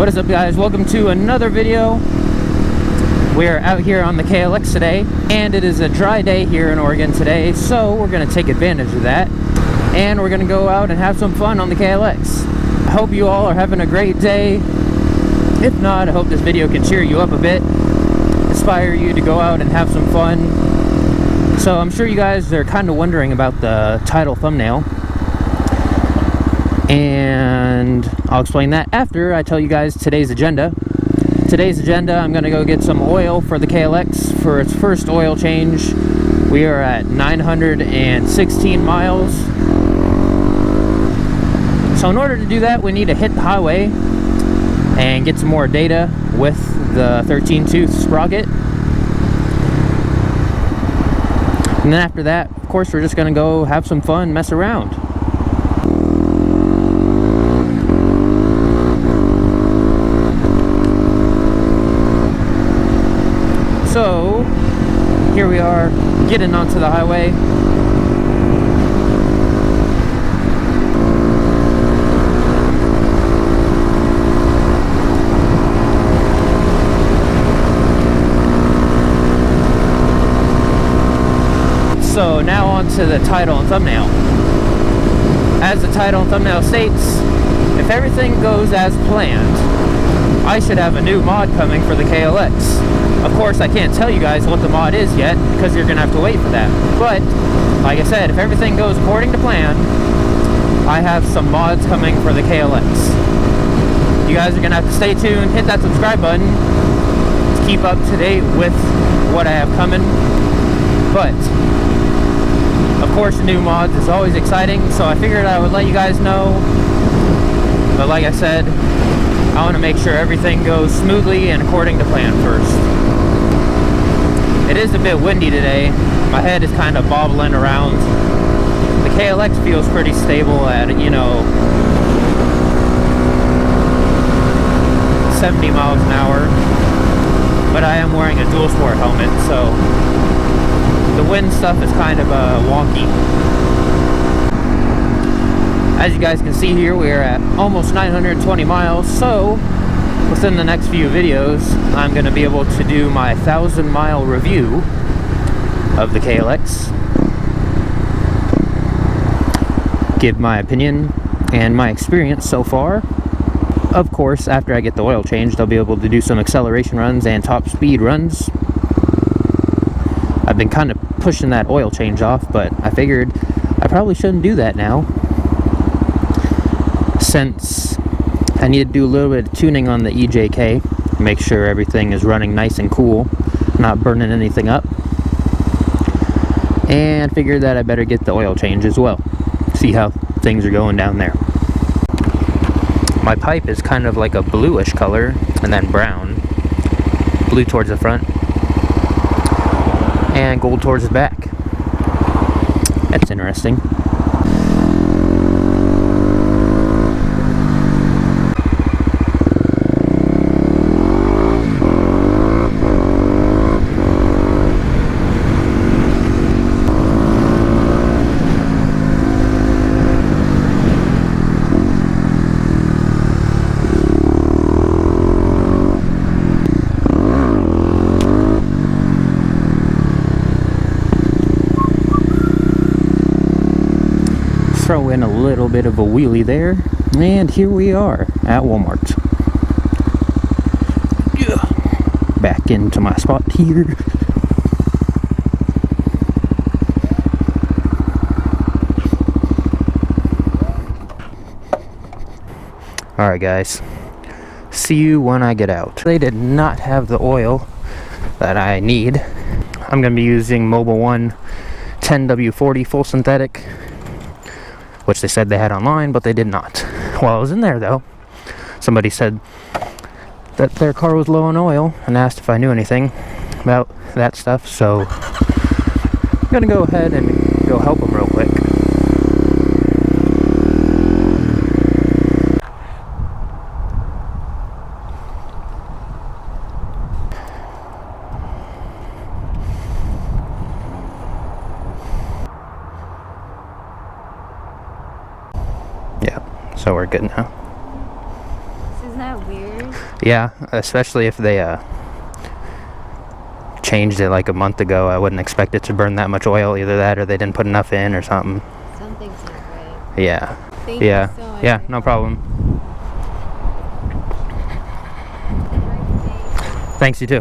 What is up, guys? Welcome to another video. We are out here on the KLX today, and it is a dry day here in Oregon today, so we're going to take advantage of that, and we're going to go out and have some fun on the KLX. I hope you all are having a great day. If not, I hope this video can cheer you up a bit, inspire you to go out and have some fun. So I'm sure you guys are kind of wondering about the title thumbnail, and I'll explain that after I tell you guys today's agenda. Today's agenda, I'm going to go get some oil for the KLX for its first oil change. We are at 916 miles. So in order to do that, we need to hit the highway and get some more data with the 13-tooth sprocket. And then after that, of course, we're just going to go have some fun, mess around. So, here we are, getting onto the highway. So, now on to the title and thumbnail. As the title and thumbnail states, if everything goes as planned, I should have a new mod coming for the KLX. Of course, I can't tell you guys what the mod is yet, because you're going to have to wait for that. But, like I said, if everything goes according to plan, I have some mods coming for the KLX. You guys are going to have to stay tuned, hit that subscribe button to keep up to date with what I have coming. But, of course, the new mods is always exciting, so I figured I would let you guys know. But like I said, I want to make sure everything goes smoothly and according to plan first. It is a bit windy today. My head is kind of bobbling around. The KLX feels pretty stable at, you know, 70 miles an hour. But I am wearing a dual sport helmet, so the wind stuff is kind of wonky. As you guys can see here, we are at almost 920 miles, so within the next few videos, I'm going to be able to do my 1,000-mile review of the KLX, give my opinion and my experience so far. Of course, after I get the oil changed, I'll be able to do some acceleration runs and top speed runs. I've been kind of pushing that oil change off, but I figured I probably shouldn't do that now, since I need to do a little bit of tuning on the EJK, make sure everything is running nice and cool, not burning anything up, and figured that I better get the oil change as well, see how things are going down there. My pipe is kind of like a bluish color and then brown, blue towards the front and gold towards the back. That's interesting. Throw in a little bit of a wheelie there, and here we are at Walmart. Yeah. Back into my spot here. Alright guys, see you when I get out. They did not have the oil that I need. I'm going to be using Mobil 1 10W40 full synthetic, which they said they had online, but they did not. While I was in there, though, somebody said that their car was low on oil and asked if I knew anything about that stuff, so I'm gonna go ahead and go help them real quick. So we're good now. Isn't that weird? Yeah, especially if they changed it like a month ago. I wouldn't expect it to burn that much oil. Either that or they didn't put enough in or something. Something's not right. Yeah. Thank you so much. Yeah, no problem. Thanks, you too.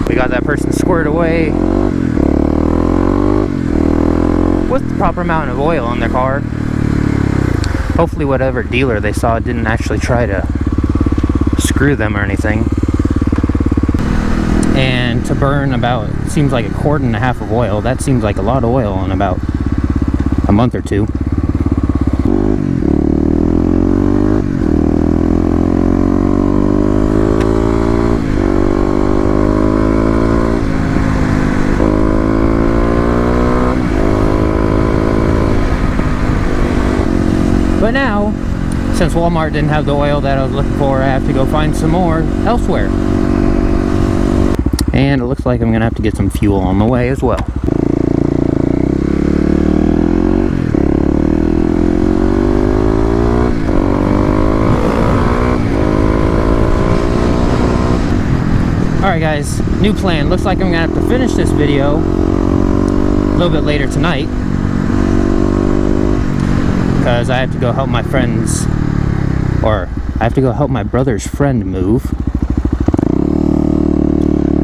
We got that person squared away with the proper amount of oil in their car. Hopefully whatever dealer they saw didn't actually try to screw them or anything. And to burn about, seems like 1.5 quarts of oil, that seems like a lot of oil in about a month or two. But now, since Walmart didn't have the oil that I was looking for, I have to go find some more elsewhere. And it looks like I'm gonna have to get some fuel on the way as well. Alright guys, new plan. Looks like I'm gonna have to finish this video a little bit later tonight, because I have to go help my friends, or I have to go help my brother's friend move.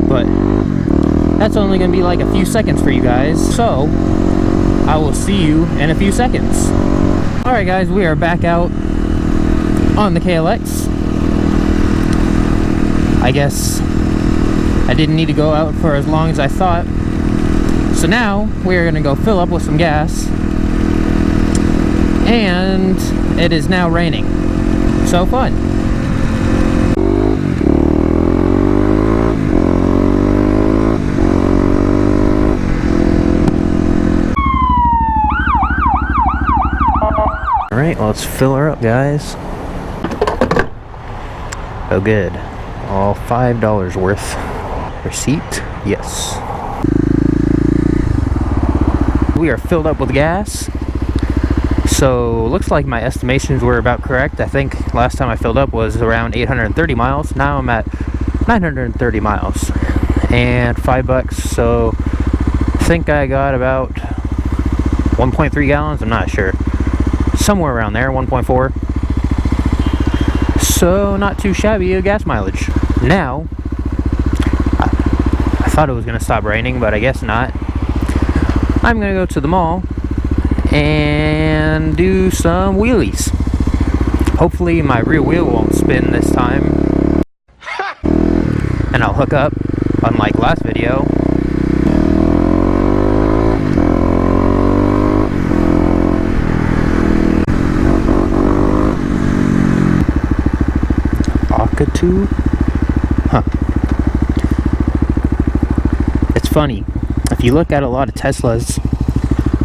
But that's only going to be like a few seconds for you guys, so I will see you in a few seconds. Alright guys, we are back out on the KLX. I guess I didn't need to go out for as long as I thought. So now we are going to go fill up with some gas. And it is now raining. So fun. Alright, let's fill her up, guys. Oh good. All $5 worth. Receipt? Yes. We are filled up with gas. So, looks like my estimations were about correct. I think last time I filled up was around 830 miles. Now I'm at 930 miles. And $5, so I think I got about 1.3 gallons, I'm not sure. Somewhere around there, 1.4. So, not too shabby a gas mileage. Now, I thought it was going to stop raining, but I guess not. I'm going to go to the mall and do some wheelies. Hopefully my rear wheel won't spin this time. And I'll hook up, unlike last video. Akatu? Huh. It's funny. If you look at a lot of Teslas,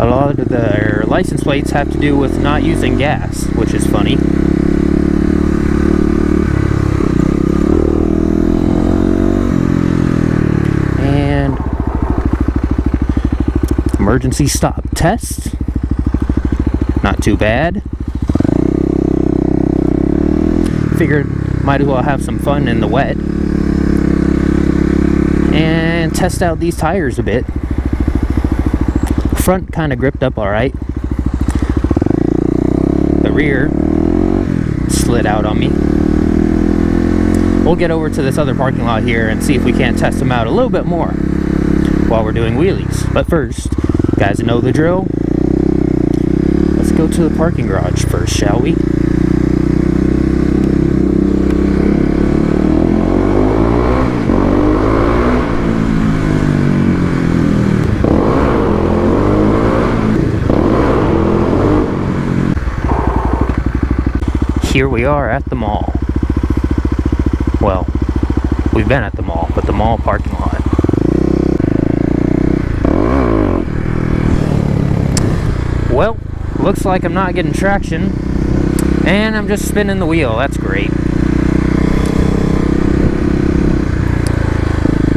a lot of their license plates have to do with not using gas, which is funny. And emergency stop test. Not too bad. Figured might as well have some fun in the wet and test out these tires a bit. Front kind of gripped up alright. The rear slid out on me. We'll get over to this other parking lot here and see if we can't test them out a little bit more while we're doing wheelies. But first, guys know the drill. Let's go to the parking garage first, shall we? Here we are at the mall. Well, we've been at the mall, but the mall parking lot. Well, looks like I'm not getting traction, and I'm just spinning the wheel. That's great.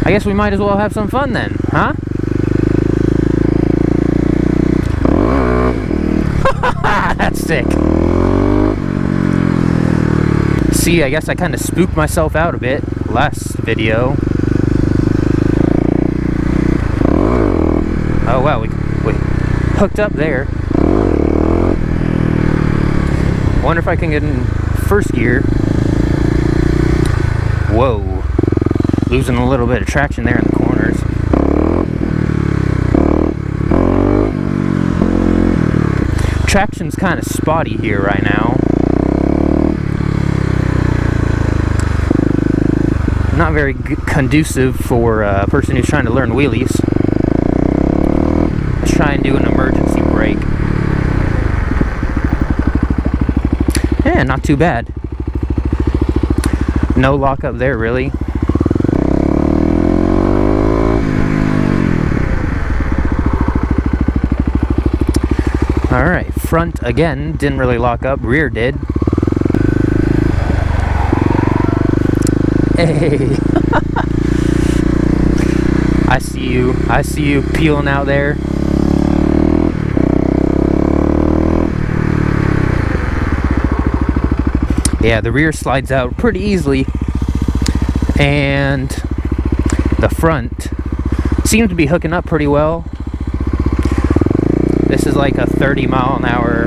I guess we might as well have some fun then, huh? That's sick. See, I guess I kind of spooked myself out a bit last video. Oh wow, we hooked up there. Wonder if I can get in first gear. Whoa. Losing a little bit of traction there in the corners. Traction's kind of spotty here right now. Not very conducive for a person who's trying to learn wheelies. Let's try and do an emergency brake. Yeah, not too bad. No lockup there, really. Alright, front again, didn't really lock up, rear did. Hey! I see you peeling out there. Yeah, the rear slides out pretty easily, and the front seems to be hooking up pretty well. This is like a 30-mile-an-hour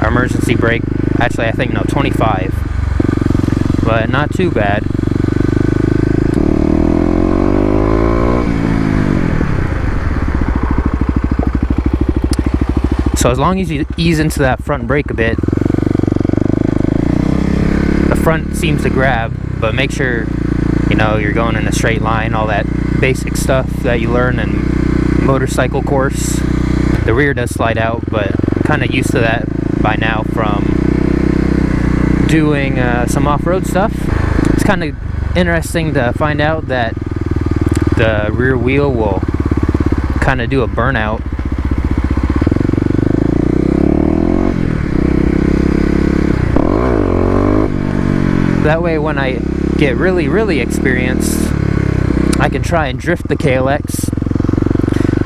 emergency brake. Actually, I think, no, 25. But not too bad. So as long as you ease into that front brake a bit, the front seems to grab, but make sure, you know, you're going in a straight line, all that basic stuff that you learn in motorcycle course. The rear does slide out, but I'm kind of used to that by now from doing some off-road stuff. It's kind of interesting to find out that the rear wheel will kind of do a burnout. That way when I get really experienced, I can try and drift the KLX,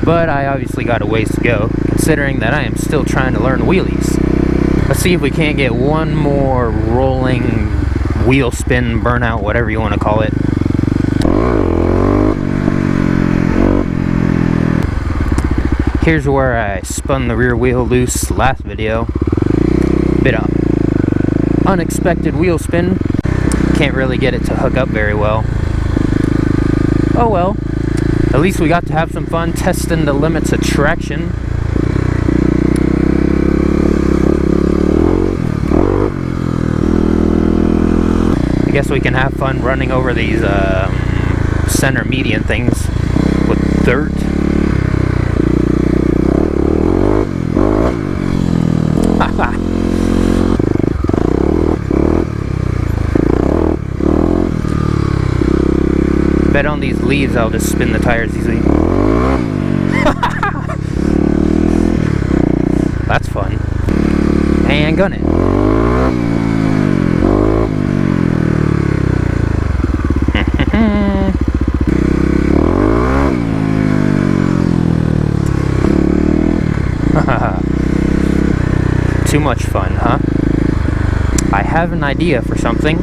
but I obviously got a ways to go, considering that I am still trying to learn wheelies. Let's see if we can't get one more rolling wheel spin, burnout, whatever you want to call it. Here's where I spun the rear wheel loose last video. Bit of unexpected wheel spin. Can't really get it to hook up very well. Oh well. At least we got to have some fun testing the limits of traction. I guess we can have fun running over these center median things with dirt. Bet on these leaves I'll just spin the tires easily. That's fun. And gun it. Too much fun, huh? I have an idea for something.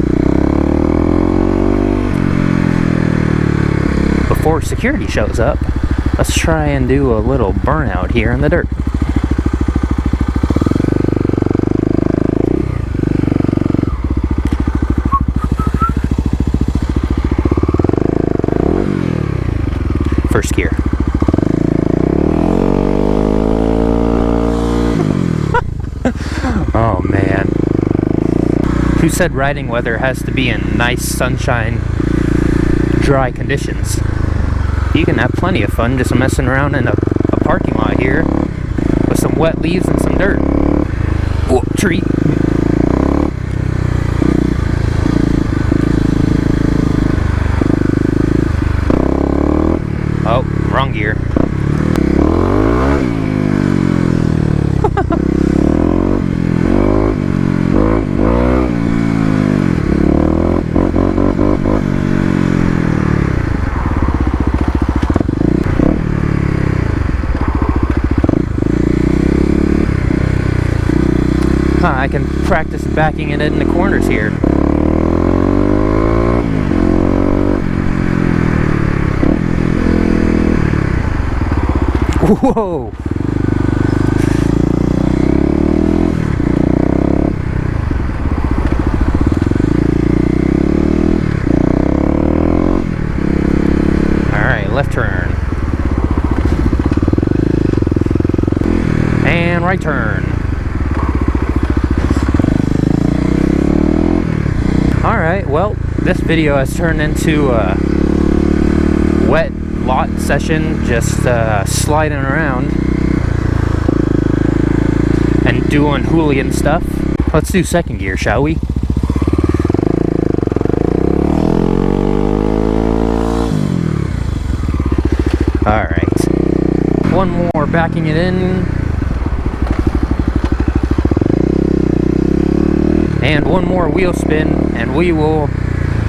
Before security shows up, let's try and do a little burnout here in the dirt. First gear. Oh man. Who said riding weather has to be in nice sunshine, dry conditions? You can have plenty of fun just messing around in a parking lot here with some wet leaves and some dirt. Whoa, tree. Oh, wrong gear. I can practice backing it in the corners here. Whoa! Alright, left turn. And right turn. Alright, well, this video has turned into a wet lot session, just sliding around and doing hooligan stuff. Let's do second gear, shall we? Alright, one more backing it in, and one more wheel spin, and we will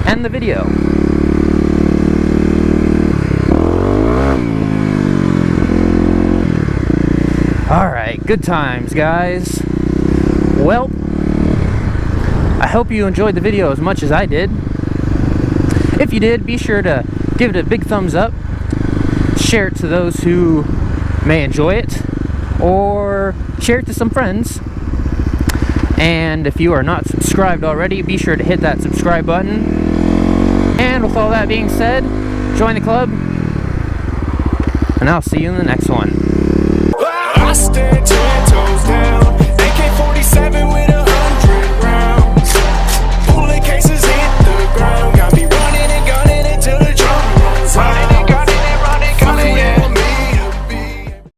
end the video. Alright, good times, guys. Well, I hope you enjoyed the video as much as I did. If you did, be sure to give it a big thumbs up, share it to those who may enjoy it, or share it to some friends. And if you are not subscribed already, be sure to hit that subscribe button. And with all that being said, join the club, and I'll see you in the next one. I stand 10 toes